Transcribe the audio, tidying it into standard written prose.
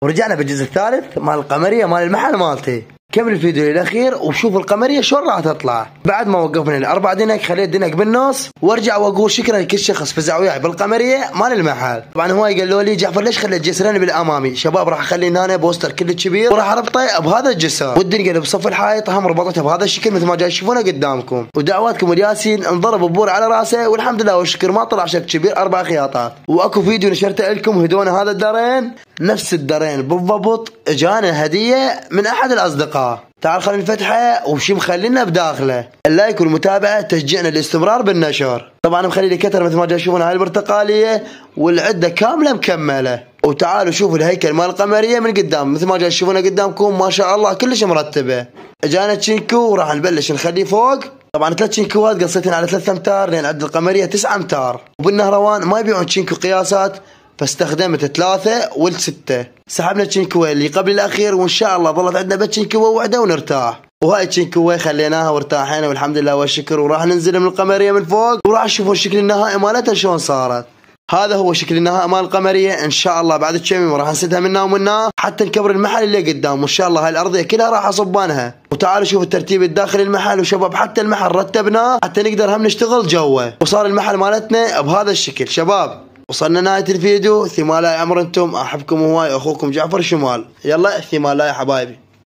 ورجعنا بالجزء الثالث مال القمرية مال المحل مالتي. كمل الفيديو للأخير وشوف القمرية شلون راح تطلع. بعد ما وقفنا الأربع دنك خليت دنك بالنص وارجع واقول شكرا لكل شخص فزع وياي بالقمرية مال المحل. طبعا هواي قالوا لي جعفر ليش خليت جسرين بالأمامي؟ شباب راح اخلي هنا بوستر كله كبير وراح اربطه بهذا الجسر، والدنقل بصف الحائط هم ربطتها بهذا الشكل مثل ما جاي تشوفونه قدامكم. ودعواتكم الياسين انضرب ببور على راسه والحمد لله والشكر ما طلع شك كبير 4 خياطات. واكو فيديو نشرته لكم هدونا هذا الدارين نفس الدارين بالضبط اجانا هدية من احد الاصدقاء. تعال خلينا نفتحه وشي مخلينا بداخله. اللايك والمتابعة تشجعنا للاستمرار بالنشر. طبعا مخلي لي كتر مثل ما جاي تشوفون هاي البرتقالية والعدة كاملة مكملة. وتعالوا شوفوا الهيكل مال القمرية من قدام مثل ما جاي تشوفونه قدامكم ما شاء الله كلش مرتبة. اجانا تشينكو وراح نبلش نخليه فوق. طبعا 3 تشينكوات قصيتين على 3 امتار لان عد القمرية 9 امتار. وبالنهروان ما يبيعون تشينكو قياسات فاستخدمت 3 و6. سحبنا التشينكوه اللي قبل الاخير وان شاء الله ظلت عندنا بتشينكوه وحده ونرتاح. وهاي التشينكوه خليناها وارتاحنا والحمد لله والشكر. وراح ننزل من القمرية من فوق وراح تشوفون الشكل النهائي مالتها شلون صارت. هذا هو شكل النهائي مال القمرية. ان شاء الله بعد كم يوم راح نسدها منا ومنا حتى نكبر المحل اللي قدام وان شاء الله هاي الارضية كلها راح اصبانها. وتعالوا شوفوا الترتيب الداخلي المحل وشباب حتى المحل رتبناه حتى نقدر هم نشتغل جوه. وصار المحل مالتنا بهذا الشكل. شباب وصلنا نهاية الفيديو. ثم لا يا عمر انتم احبكم هواي اخوكم جعفر شمال. يلا ثم لا يا حبايبي.